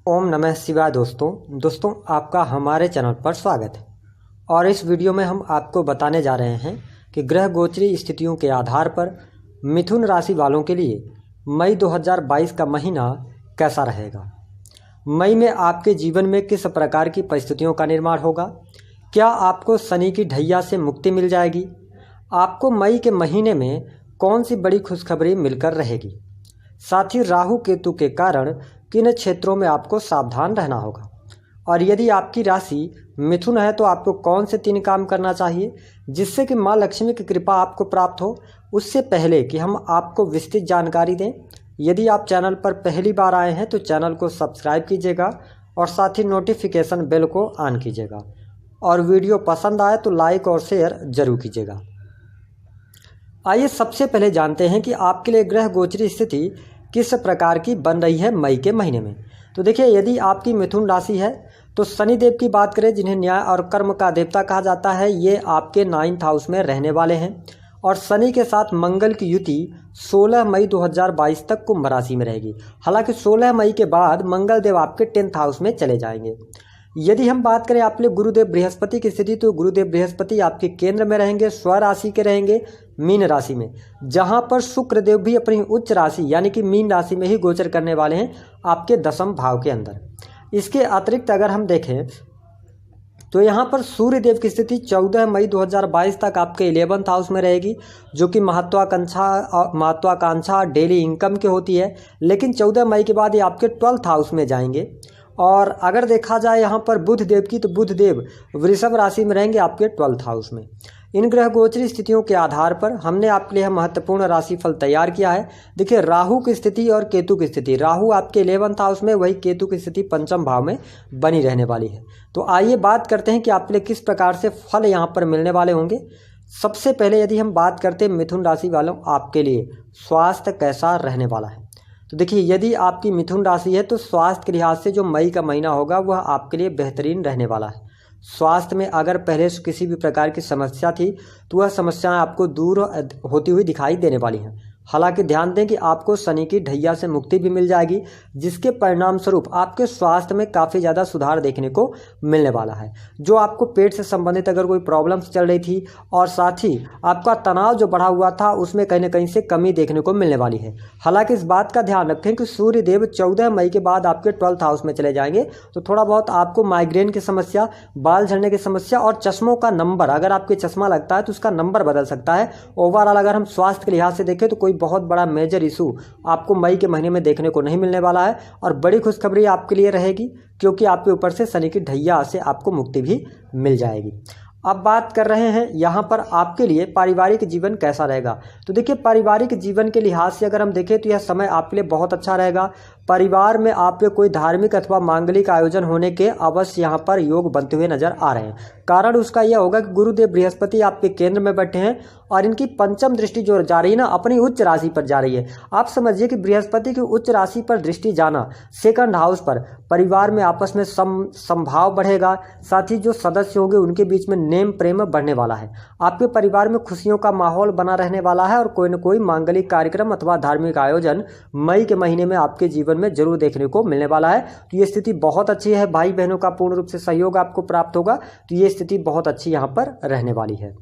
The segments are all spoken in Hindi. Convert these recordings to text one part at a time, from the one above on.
ओम नमः शिवाय। दोस्तों आपका हमारे चैनल पर स्वागत है। और इस वीडियो में हम आपको बताने जा रहे हैं कि ग्रह गोचरी स्थितियों के आधार पर मिथुन राशि वालों के लिए मई 2022 का महीना कैसा रहेगा। मई में आपके जीवन में किस प्रकार की परिस्थितियों का निर्माण होगा। क्या आपको शनि की ढैया से मुक्ति मिल जाएगी। आपको मई के महीने में कौन सी बड़ी खुशखबरी मिलकर रहेगी। साथ ही राहु केतु के कारण किन क्षेत्रों में आपको सावधान रहना होगा। और यदि आपकी राशि मिथुन है तो आपको कौन से 3 काम करना चाहिए जिससे कि माँ लक्ष्मी की कृपा आपको प्राप्त हो। उससे पहले कि हम आपको विस्तृत जानकारी दें, यदि आप चैनल पर पहली बार आए हैं तो चैनल को सब्सक्राइब कीजिएगा और साथ ही नोटिफिकेशन बेल को ऑन कीजिएगा। और वीडियो पसंद आए तो लाइक और शेयर जरूर कीजिएगा। आइए सबसे पहले जानते हैं कि आपके लिए ग्रह गोचरी स्थिति किस प्रकार की बन रही है मई के महीने में। तो देखिए, यदि आपकी मिथुन राशि है तो शनि देव की बात करें, जिन्हें न्याय और कर्म का देवता कहा जाता है, ये आपके 9th हाउस में रहने वाले हैं। और शनि के साथ मंगल की युति 16 मई 2022 तक कुंभ राशि में रहेगी। हालांकि 16 मई के बाद मंगल देव आपके 10th हाउस में चले जाएंगे। यदि हम बात करें आपके गुरुदेव बृहस्पति की स्थिति, तो गुरुदेव बृहस्पति आपके केंद्र में रहेंगे, स्वराशि के रहेंगे मीन राशि में, जहां पर शुक्र देव भी अपनी उच्च राशि यानी कि मीन राशि में ही गोचर करने वाले हैं आपके 10वें भाव के अंदर। इसके अतिरिक्त अगर हम देखें तो यहां पर सूर्य देव की स्थिति 14 मई 2022 तक आपके 11th हाउस में रहेगी, जो कि महत्वाकांक्षा डेली इनकम की होती है। लेकिन 14 मई के बाद ये आपके 12th हाउस में जाएंगे। और अगर देखा जाए यहाँ पर बुध देव की, तो बुध देव वृषभ राशि में रहेंगे आपके 12th हाउस में। इन ग्रह गोचरी स्थितियों के आधार पर हमने आपके लिए महत्वपूर्ण राशिफल तैयार किया है। देखिए, राहु की स्थिति और केतु की स्थिति, राहु आपके 11th हाउस में, वही केतु की स्थिति 5वें भाव में बनी रहने वाली है। तो आइए बात करते हैं कि आपके लिए किस प्रकार से फल यहाँ पर मिलने वाले होंगे। सबसे पहले यदि हम बात करते हैं मिथुन राशि वालों, आपके लिए स्वास्थ्य कैसा रहने वाला है। तो देखिए, यदि आपकी मिथुन राशि है तो स्वास्थ्य के लिहाज से जो मई का महीना होगा वह आपके लिए बेहतरीन रहने वाला है। स्वास्थ्य में अगर पहले से किसी भी प्रकार की समस्या थी तो वह समस्याएं आपको दूर होती हुई दिखाई देने वाली हैं। हालांकि ध्यान दें कि आपको शनि की ढैया से मुक्ति भी मिल जाएगी, जिसके परिणाम स्वरूप आपके स्वास्थ्य में काफ़ी ज़्यादा सुधार देखने को मिलने वाला है। जो आपको पेट से संबंधित अगर कोई प्रॉब्लम्स चल रही थी और साथ ही आपका तनाव जो बढ़ा हुआ था, उसमें कहीं ना कहीं से कमी देखने को मिलने वाली है। हालांकि इस बात का ध्यान रखें कि सूर्य देव 14 मई के बाद आपके 12th हाउस में चले जाएंगे, तो थोड़ा बहुत आपको माइग्रेन की समस्या, बाल झड़ने की समस्या और चश्मों का नंबर, अगर आपके चश्मा लगता है तो उसका नंबर बदल सकता है। ओवरऑल अगर हम स्वास्थ्य के लिहाज से देखें तो कोई बहुत बड़ा मेजर इशू आपको मई के महीने में देखने को नहीं मिलने वाला है। और बड़ी खुशखबरी आपके लिए रहेगी क्योंकि आपके ऊपर से शनि की ढैया से आपको मुक्ति भी मिल जाएगी। अब बात कर रहे हैं यहाँ पर आपके लिए पारिवारिक जीवन कैसा रहेगा। तो देखिए, पारिवारिक जीवन के लिहाज से अगर हम देखें तो यह समय आपके लिए बहुत अच्छा रहेगा। परिवार में आपके कोई धार्मिक अथवा मांगलिक आयोजन होने के अवश्य यहाँ पर योग बनते हुए नजर आ रहे हैं। कारण उसका यह होगा कि गुरुदेव बृहस्पति आपके केंद्र में बैठे हैं और इनकी 5वीं दृष्टि जो जा रही है ना, अपनी उच्च राशि पर जा रही है। आप समझिए कि बृहस्पति की उच्च राशि पर दृष्टि जाना 2nd हाउस पर, परिवार में आपस में समभाव बढ़ेगा। साथ ही जो सदस्य होंगे उनके बीच में नेम प्रेम बढ़ने वाला है। आपके परिवार में खुशियों का माहौल बना रहने वाला है और कोई न कोई मांगलिक कार्यक्रम अथवा धार्मिक आयोजन मई के महीने में आपके जीवन में जरूर देखने को मिलने वाला है। तो ये स्थिति बहुत अच्छी है। भाई बहनों का पूर्ण रूप से सहयोग आपको प्राप्त होगा, तो ये स्थिति बहुत अच्छी यहाँ पर रहने वाली है।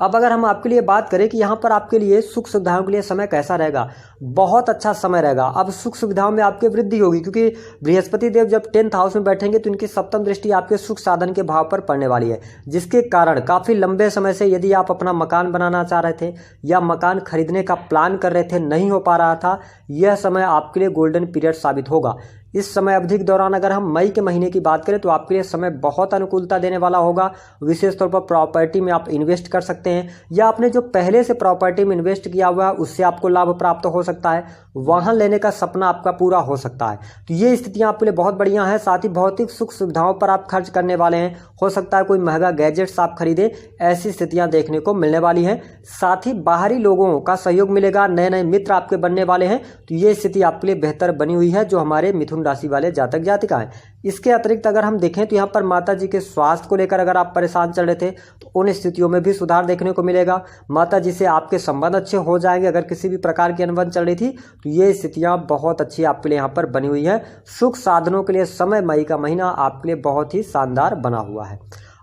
अब अगर हम आपके लिए बात करें कि यहाँ पर आपके लिए सुख सुविधाओं के लिए समय कैसा रहेगा, बहुत अच्छा समय रहेगा। अब सुख सुविधाओं में आपकी वृद्धि होगी क्योंकि बृहस्पति देव जब 10th हाउस में बैठेंगे तो इनकी 7वीं दृष्टि आपके सुख साधन के भाव पर पड़ने वाली है, जिसके कारण काफ़ी लंबे समय से यदि आप अपना मकान बनाना चाह रहे थे या मकान खरीदने का प्लान कर रहे थे, नहीं हो पा रहा था, यह समय आपके लिए गोल्डन पीरियड साबित होगा। इस समय अवधि के दौरान अगर हम मई के महीने की बात करें तो आपके लिए समय बहुत अनुकूलता देने वाला होगा। विशेष तौर पर प्रॉपर्टी में आप इन्वेस्ट कर सकते हैं या आपने जो पहले से प्रॉपर्टी में इन्वेस्ट किया हुआ है उससे आपको लाभ प्राप्त हो सकता है। वाहन लेने का सपना आपका पूरा हो सकता है। तो ये स्थितियां आपके लिए बहुत बढ़िया हैं। साथ ही भौतिक सुख सुविधाओं पर आप खर्च करने वाले हैं। हो सकता है कोई महंगा गैजेट्स आप खरीदें, ऐसी स्थितियां देखने को मिलने वाली हैं। साथ ही बाहरी लोगों का सहयोग मिलेगा, नए नए मित्र आपके बनने वाले हैं। तो ये स्थिति आपके लिए बेहतर बनी हुई है जो हमारे मिथुन राशि वाले जातक जातिकाएं। इसके अतिरिक्त अगर हम देखें तो यहाँ पर माता जी के स्वास्थ्य को लेकर अगर आप परेशान चल रहे थे तो उन स्थितियों में भी सुधार देखने को मिलेगा। माता जी से आपके संबंध अच्छे हो जाएंगे। अगर किसी भी प्रकार की अनबन चल रही थी तो ये स्थितियाँ बहुत अच्छी आपके लिए यहाँ पर बनी हुई है। सुख साधनों के लिए समय, मई का महीना आपके लिए बहुत ही शानदार बना हुआ है।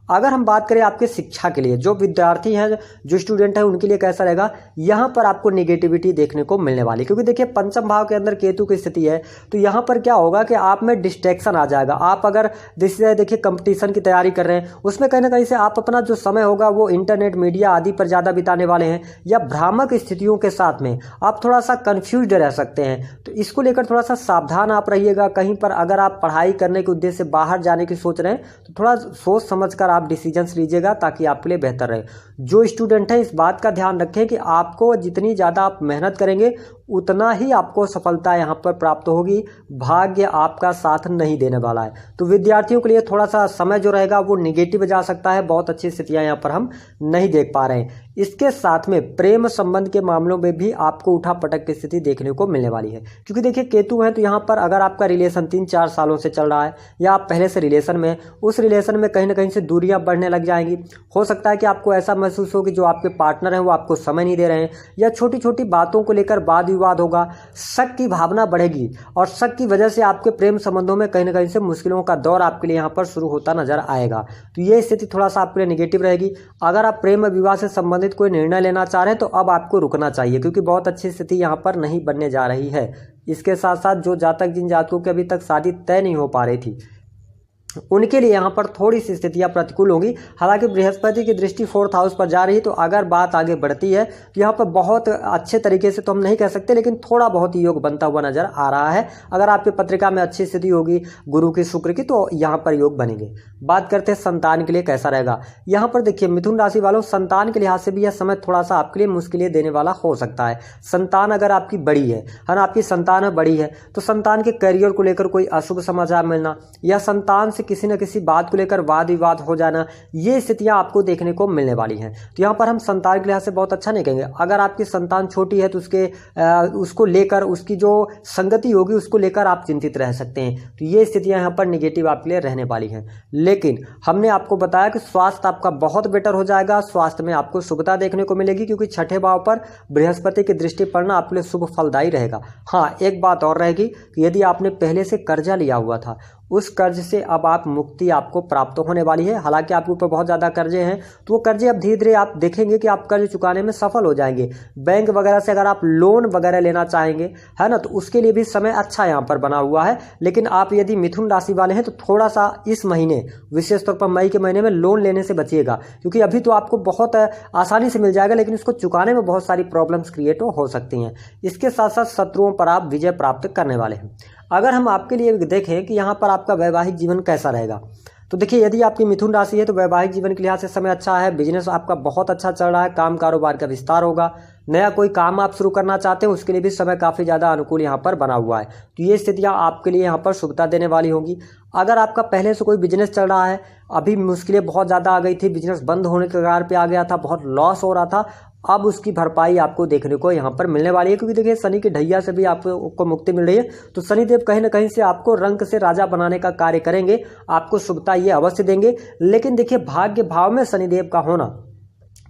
अगर हम बात करें आपके शिक्षा के लिए, जो विद्यार्थी हैं, जो स्टूडेंट हैं, उनके लिए कैसा रहेगा, यहाँ पर आपको नेगेटिविटी देखने को मिलने वाली, क्योंकि देखिए पंचम भाव के अंदर केतु की स्थिति है। तो यहाँ पर क्या होगा कि आप में डिस्ट्रैक्शन आ जाएगा। आप अगर देखिए कंपटीशन की तैयारी कर रहे हैं, उसमें कहीं ना कहीं से आप अपना जो समय होगा वो इंटरनेट, मीडिया आदि पर ज़्यादा बिताने वाले हैं, या भ्रामक स्थितियों के साथ में आप थोड़ा सा कन्फ्यूज्ड रह सकते हैं। तो इसको लेकर थोड़ा सा सावधान आप रहिएगा। कहीं पर अगर आप पढ़ाई करने के उद्देश्य से बाहर जाने की सोच रहे हैं तो थोड़ा सोच समझ कर आप डिसीजंस लीजिएगा ताकि आपके लिए बेहतर रहे। जो स्टूडेंट है इस बात का ध्यान रखें कि आपको जितनी ज़्यादा आप मेहनत करेंगे उतना ही आपको सफलता यहाँ पर प्राप्त होगी। भाग्य आपका साथ नहीं देने वाला है। तो विद्यार्थियों के लिए थोड़ा सा समय जो रहेगा वो निगेटिव जा सकता है। बहुत अच्छी स्थितियाँ यहाँ पर हम नहीं देख पा रहे हैं। इसके साथ में प्रेम संबंध के मामलों में भी आपको उठा पटक की स्थिति देखने को मिलने वाली है, क्योंकि देखिए केतु है। तो यहाँ पर अगर आपका रिलेशन 3-4 सालों से चल रहा है या आप पहले से रिलेशन में, उस रिलेशन में कहीं ना कहीं से दूरियां बढ़ने लग जाएंगी। हो सकता है कि आपको ऐसा महसूस हो कि जो आपके पार्टनर हैं वो आपको समय नहीं दे रहे हैं, या छोटी छोटी बातों को लेकर वाद विवाद होगा। शक की भावना बढ़ेगी और शक की वजह से आपके प्रेम संबंधों में कहीं ना कहीं से मुश्किलों का दौर आपके लिए यहाँ पर शुरू होता नजर आएगा। तो ये स्थिति थोड़ा सा आपके लिए निगेटिव रहेगी। अगर आप प्रेम विवाह से संबंधित कोई निर्णय लेना चाह रहे हैं तो अब आपको रुकना चाहिए, क्योंकि बहुत अच्छी स्थिति यहाँ पर नहीं बनने जा रही है। इसके साथ साथ जो जातक, जिन जातकों की अभी तक शादी तय नहीं हो पा रही थी, उनके लिए यहाँ पर थोड़ी सी स्थितियाँ प्रतिकूल होंगी। हालांकि बृहस्पति की दृष्टि 4th हाउस पर जा रही है, तो अगर बात आगे बढ़ती है तो यहाँ पर बहुत अच्छे तरीके से तो हम नहीं कह सकते, लेकिन थोड़ा बहुत ही योग बनता हुआ नजर आ रहा है। अगर आपकी पत्रिका में अच्छी स्थिति होगी गुरु की, शुक्र की, तो यहाँ पर योग बनेंगे। बात करते हैं संतान के लिए कैसा रहेगा। यहाँ पर देखिए मिथुन राशि वालों, संतान के लिहाज से भी यह समय थोड़ा सा आपके लिए मुश्किलें देने वाला हो सकता है। संतान अगर आपकी बड़ी है ना, आपकी संतान बड़ी है, तो संतान के करियर को लेकर कोई अशुभ समाचार मिलना या संतान से किसी न किसी बात को लेकर वाद विवाद हो जाना, ये स्थितियां आपको देखने को मिलने वाली हैं। तो यहाँ पर हम संतान के लिहाज से बहुत अच्छा नहीं कहेंगे। अगर आपकी संतान छोटी है तो उसको लेकर, उसकी जो संगति होगी उसको लेकर आप चिंतित रह सकते हैं। तो ये स्थितियां यहाँ पर निगेटिव आपके लिए रहने वाली हैं। लेकिन हमने आपको बताया कि स्वास्थ्य आपका बहुत बेटर हो जाएगा। स्वास्थ्य में आपको शुभता देखने को मिलेगी, क्योंकि 6ठे भाव पर बृहस्पति की दृष्टि पड़ना आपके लिए शुभ फलदायी रहेगा। हाँ, एक बात और रहेगी कि यदि आपने पहले से कर्जा लिया हुआ था, उस कर्ज से अब आप मुक्ति आपको प्राप्त होने वाली है। हालांकि आपके ऊपर बहुत ज़्यादा कर्जे हैं, तो वो कर्जे अब धीरे धीरे आप देखेंगे कि आप कर्ज चुकाने में सफल हो जाएंगे। बैंक वगैरह से अगर आप लोन वगैरह लेना चाहेंगे, है ना, तो उसके लिए भी समय अच्छा यहाँ पर बना हुआ है। लेकिन आप यदि मिथुन राशि वाले हैं तो थोड़ा सा इस महीने, विशेष तौर पर मई के महीने में लोन लेने से बचिएगा, क्योंकि अभी तो आपको बहुत आसानी से मिल जाएगा, लेकिन इसको चुकाने में बहुत सारी प्रॉब्लम्स क्रिएट हो सकती हैं। इसके साथ साथ शत्रुओं पर आप विजय प्राप्त करने वाले हैं। अगर हम आपके लिए देखें कि यहाँ पर आपका वैवाहिक जीवन कैसा रहेगा, तो देखिए यदि आपकी मिथुन राशि है तो वैवाहिक जीवन के लिहाज से समय अच्छा है। बिजनेस आपका बहुत अच्छा चल रहा है, काम कारोबार का विस्तार होगा। नया कोई काम आप शुरू करना चाहते हैं उसके लिए भी समय काफ़ी ज़्यादा अनुकूल यहाँ पर बना हुआ है। तो ये स्थितियाँ आपके लिए यहाँ पर शुभता देने वाली होंगी। अगर आपका पहले से कोई बिजनेस चल रहा है, अभी मुश्किलें बहुत ज़्यादा आ गई थी, बिजनेस बंद होने के कगार पे आ गया था, बहुत लॉस हो रहा था, अब उसकी भरपाई आपको देखने को यहाँ पर मिलने वाली है। क्योंकि देखिए शनि की ढैया से भी आपको मुक्ति मिल रही है। तो शनिदेव कहीं ना कहीं से आपको रंक से राजा बनाने का कार्य करेंगे, आपको शुभता ये अवश्य देंगे। लेकिन देखिए भाग्य भाव में शनिदेव का होना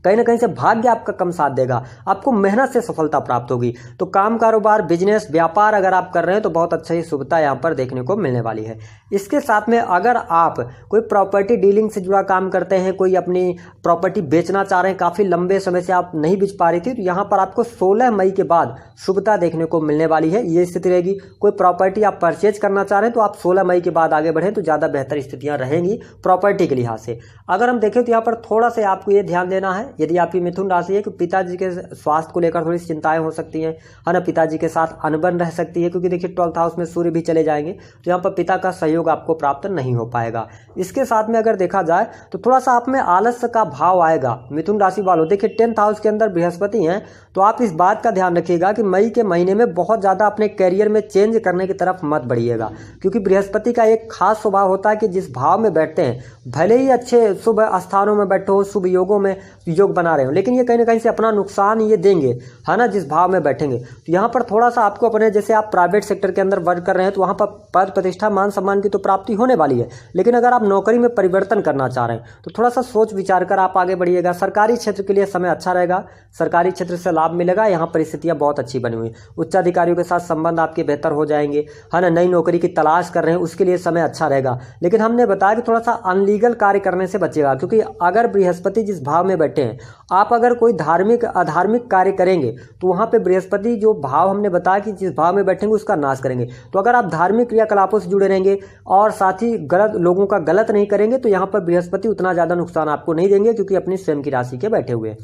कहीं ना कहीं से भाग्य आपका कम साथ देगा, आपको मेहनत से सफलता प्राप्त होगी। तो काम कारोबार, बिजनेस, व्यापार अगर आप कर रहे हैं तो बहुत अच्छा ही शुभता यहाँ पर देखने को मिलने वाली है। इसके साथ में अगर आप कोई प्रॉपर्टी डीलिंग से जुड़ा काम करते हैं, कोई अपनी प्रॉपर्टी बेचना चाह रहे हैं, काफ़ी लंबे समय से आप नहीं बेच पा रही थी, तो यहाँ पर आपको 16 मई के बाद शुभता देखने को मिलने वाली है। ये स्थिति रहेगी। कोई प्रॉपर्टी आप परचेज करना चाह रहे हैं तो आप 16 मई के बाद आगे बढ़ें तो ज़्यादा बेहतर स्थितियाँ रहेंगी प्रॉपर्टी के लिहाज से। अगर हम देखें तो यहाँ पर थोड़ा सा आपको ये ध्यान देना है, यदि आपकी मिथुन राशि है कि पिताजी के स्वास्थ्य को लेकर थोड़ी चिंताएं हो सकती हैं, है ना, पिताजी के साथ अनबन रह सकती है, क्योंकि देखिए 12th हाउस में सूर्य भी चले जाएंगे, तो यहाँ पर पिता का सहयोग आपको प्राप्त नहीं हो पाएगा। इसके साथ में अगर देखा जाए तो थोड़ा सा आप में आलस्य का भाव आएगा। मिथुन राशि वालों, देखिए 10th हाउस के अंदर बृहस्पति हैं, तो आप इस बात का ध्यान रखिएगा कि मई के महीने में बहुत ज़्यादा अपने कैरियर में चेंज करने की तरफ मत बढ़िएगा, क्योंकि बृहस्पति का एक खास स्वभाव होता है कि जिस भाव में बैठते हैं, भले ही अच्छे शुभ स्थानों में बैठे हो, शुभ योगों में उद्योग बना रहे हो, लेकिन ये कहीं ना कहीं से अपना नुकसान ये देंगे, है ना, जिस भाव में बैठेंगे। तो यहाँ पर थोड़ा सा आपको अपने, जैसे आप प्राइवेट सेक्टर के अंदर वर्क कर रहे हैं तो वहाँ पर पद प्रतिष्ठा मान सम्मान की तो प्राप्ति होने वाली है, लेकिन अगर आप नौकरी में परिवर्तन करना चाह रहे हैं तो थोड़ा सा सोच विचार कर आप आगे बढ़िएगा। सरकारी क्षेत्र के लिए समय अच्छा रहेगा, सरकारी क्षेत्र से लाभ मिलेगा, यहाँ परिस्थितियाँ बहुत अच्छी बनी हुई। उच्चाधिकारियों के साथ संबंध आपके बेहतर हो जाएंगे, है ना। नई नौकरी की तलाश कर रहे हैं उसके लिए समय अच्छा रहेगा, लेकिन हमने बताया कि थोड़ा सा अनलीगल कार्य करने से बचेगा, क्योंकि अगर बृहस्पति जिस भाव में बैठे हैं, आप अगर कोई धार्मिक अधार्मिक कार्य करेंगे तो वहाँ पे बृहस्पति जो भाव हमने बताया कि जिस भाव में बैठेंगे उसका नाश करेंगे। तो अगर आप धार्मिक क्रियाकलापों से जुड़े रहेंगे और साथ ही गलत लोगों का गलत नहीं करेंगे तो यहाँ पर बृहस्पति उतना ज़्यादा नुकसान आपको नहीं देंगे, क्योंकि अपनी स्वयं की राशि के बैठे हुए हैं।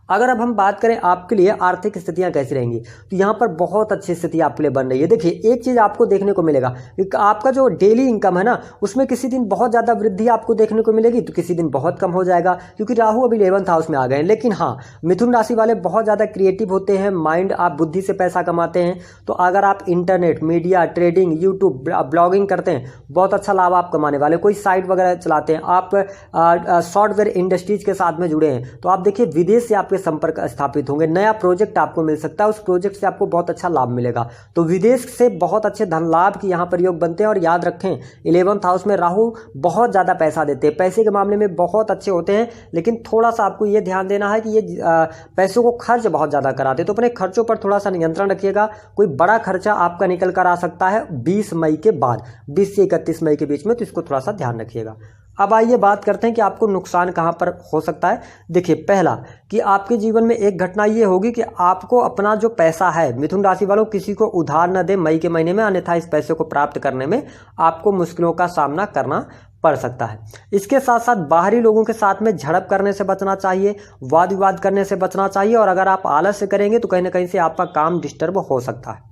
अगर अब हम बात करें आपके लिए आर्थिक स्थितियां कैसी रहेंगी, तो यहाँ पर बहुत अच्छी स्थिति आपके लिए बन रही है। देखिए, एक चीज़ आपको देखने को मिलेगा कि आपका जो डेली इनकम है ना, उसमें किसी दिन बहुत ज़्यादा वृद्धि आपको देखने को मिलेगी तो किसी दिन बहुत कम हो जाएगा, क्योंकि राहु अभी 11th हाउस में आ गए हैं। लेकिन हाँ, मिथुन राशि वाले बहुत ज़्यादा क्रिएटिव होते हैं, माइंड, आप बुद्धि से पैसा कमाते हैं। तो अगर आप internet, media, trading, YouTube, blogging करते हैं, बहुत अच्छा लाभ आप कमाने वाले। कोई साइट वगैरह चलाते हैं, आप सॉफ्टवेयर इंडस्ट्रीज के साथ में जुड़े हैं, तो आप देखिए विदेश से आपके संपर्क स्थापित होंगे, नया प्रोजेक्ट आपको मिल सकता है, उस प्रोजेक्ट से आपको बहुत अच्छा लाभ मिलेगा। तो विदेश से बहुत अच्छे धन लाभ की यहाँ पर योग बनते हैं। और याद रखें, 11th हाउस में राहु बहुत ज़्यादा पैसा देते हैं, पैसे के मामले में बहुत अच्छे होते हैं, लेकिन थोड़ा सा आपको ये ध्यान देना है कि ये पैसों को खर्च बहुत ज़्यादा कराते हैं। तो अपने खर्चों पर थोड़ा सा नियंत्रण रखिएगा। कोई बड़ा खर्चा आपका निकल कर आ सकता है 20 मई के बाद, 20 से 31 मई के बीच में, तो इसको थोड़ा सा ध्यान रखिएगा। अब आइए बात करते हैं कि आपको नुकसान कहां पर हो सकता है। देखिए, पहला कि आपके जीवन में एक घटना ये होगी कि आपको अपना जो पैसा है, मिथुन राशि वालों, किसी को उधार न दे मई के महीने में, अन्यथा इस पैसे को प्राप्त करने में आपको मुश्किलों का सामना करना पड़ सकता है। इसके साथ साथ बाहरी लोगों के साथ में झड़प करने से बचना चाहिए, वाद विवाद करने से बचना चाहिए, और अगर आप आलस्य करेंगे तो कहीं ना कहीं से आपका काम डिस्टर्ब हो सकता है।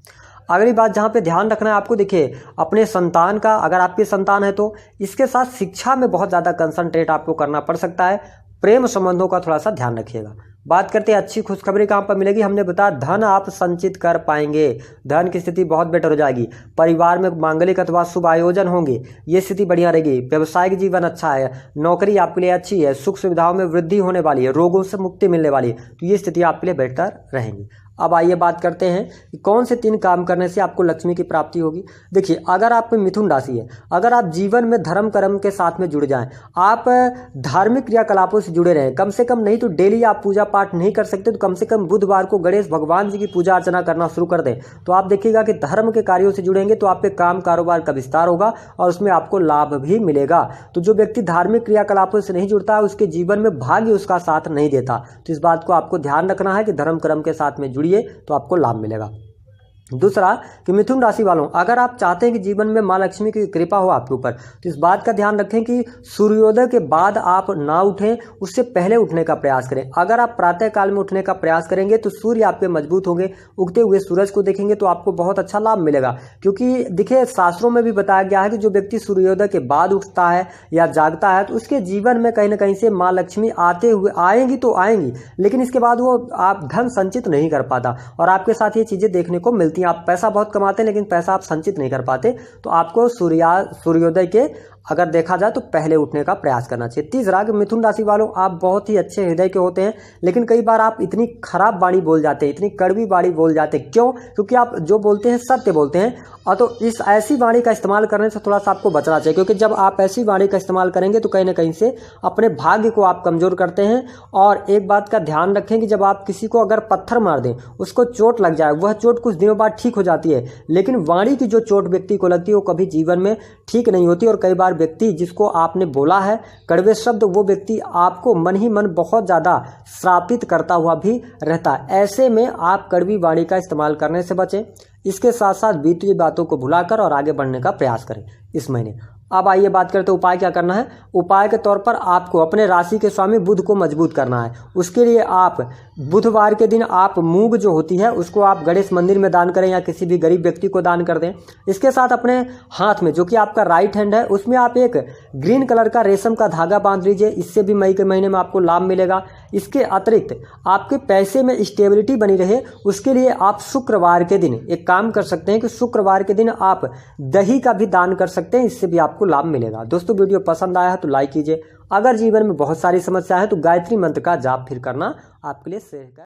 अगली बात जहाँ पे ध्यान रखना है आपको, देखिए अपने संतान का, अगर आपकी संतान है तो इसके साथ शिक्षा में बहुत ज़्यादा कंसंट्रेट आपको करना पड़ सकता है। प्रेम संबंधों का थोड़ा सा ध्यान रखिएगा। बात करते हैं अच्छी खुशखबरी कहाँ पर मिलेगी। हमने बताया धन आप संचित कर पाएंगे, धन की स्थिति बहुत बेटर हो जाएगी। परिवार में मांगलिक अथवा शुभ आयोजन होंगे, ये स्थिति बढ़िया रहेगी। व्यवसायिक जीवन अच्छा है, नौकरी आपके लिए अच्छी है, सुख सुविधाओं में वृद्धि होने वाली है, रोगों से मुक्ति मिलने वाली है, तो ये स्थिति आपके लिए बेहतर रहेंगी। अब आइए बात करते हैं कि कौन से 3 काम करने से आपको लक्ष्मी की प्राप्ति होगी। देखिए, अगर आप में मिथुन राशि है, अगर आप जीवन में धर्म कर्म के साथ में जुड़ जाएं, आप धार्मिक क्रियाकलापों से जुड़े रहें, कम से कम नहीं तो डेली आप पूजा पाठ नहीं कर सकते तो कम से कम बुधवार को गणेश भगवान जी की पूजा अर्चना करना शुरू कर दें, तो आप देखिएगा कि धर्म के कार्यों से जुड़ेंगे तो आपके काम कारोबार का विस्तार होगा और उसमें आपको लाभ भी मिलेगा। तो जो व्यक्ति धार्मिक क्रियाकलापों से नहीं जुड़ता है, उसके जीवन में भाग्य उसका साथ नहीं देता। तो इस बात को आपको ध्यान रखना है कि धर्म कर्म के साथ में तो आपको लाभ मिलेगा। दूसरा कि मिथुन राशि वालों, अगर आप चाहते हैं कि जीवन में मां लक्ष्मी की कृपा हो आपके ऊपर, तो इस बात का ध्यान रखें कि सूर्योदय के बाद आप ना उठें, उससे पहले उठने का प्रयास करें। अगर आप प्रातः काल में उठने का प्रयास करेंगे तो सूर्य आपके मजबूत होंगे, उगते हुए सूरज को देखेंगे तो आपको बहुत अच्छा लाभ मिलेगा। क्योंकि देखिए, शास्त्रों में भी बताया गया है कि जो व्यक्ति सूर्योदय के बाद उठता है या जागता है तो उसके जीवन में कहीं ना कहीं से माँ लक्ष्मी आते हुए आएंगी तो आएंगी, लेकिन इसके बाद वो आप धन संचित नहीं कर पाता, और आपके साथ ये चीजें देखने को मिलती। आप पैसा बहुत कमाते हैं लेकिन पैसा आप संचित नहीं कर पाते, तो आपको सूर्योदय के अगर देखा जाए तो पहले उठने का प्रयास करना चाहिए। तीसरा कि मिथुन राशि वालों, आप बहुत ही अच्छे हृदय के होते हैं, लेकिन कई बार आप इतनी खराब वाणी बोल जाते हैं, इतनी कड़वी वाणी बोल जाते हैं। क्यों? क्योंकि आप जो बोलते हैं सत्य बोलते हैं, और तो इस ऐसी वाणी का इस्तेमाल करने से थोड़ा सा आपको बचना चाहिए, क्योंकि जब आप ऐसी वाणी का इस्तेमाल करेंगे तो कहीं ना कहीं से अपने भाग्य को आप कमजोर करते हैं। और एक बात का ध्यान रखें कि जब आप किसी को अगर पत्थर मार दें, उसको चोट लग जाए, वह चोट कुछ दिनों बाद ठीक हो जाती है, लेकिन वाणी की जो चोट व्यक्ति को लगती है वो कभी जीवन में ठीक नहीं होती। और कई बार व्यक्ति जिसको आपने बोला है कड़वे शब्द, वो व्यक्ति आपको मन ही मन बहुत ज्यादा श्रापित करता हुआ भी रहता है। ऐसे में आप कड़वी वाणी का इस्तेमाल करने से बचें। इसके साथ साथ बीती हुई बातों को भुलाकर और आगे बढ़ने का प्रयास करें इस महीने। अब आइए बात करते हैं उपाय क्या करना है। उपाय के तौर पर आपको अपने राशि के स्वामी बुध को मजबूत करना है। उसके लिए आप बुधवार के दिन आप मूंग जो होती है उसको आप गणेश मंदिर में दान करें या किसी भी गरीब व्यक्ति को दान कर दें। इसके साथ अपने हाथ में जो कि आपका राइट हैंड है उसमें आप एक ग्रीन कलर का रेशम का धागा बांध लीजिए, इससे भी मई के महीने में आपको लाभ मिलेगा। इसके अतिरिक्त आपके पैसे में स्टेबिलिटी बनी रहे उसके लिए आप शुक्रवार के दिन एक काम कर सकते हैं कि शुक्रवार के दिन आप दही का भी दान कर सकते हैं, इससे भी आपको लाभ मिलेगा। दोस्तों वीडियो पसंद आया है तो लाइक कीजिए अगर जीवन में बहुत सारी समस्या है तो गायत्री मंत्र का जाप फिर करना आपके लिए सही है।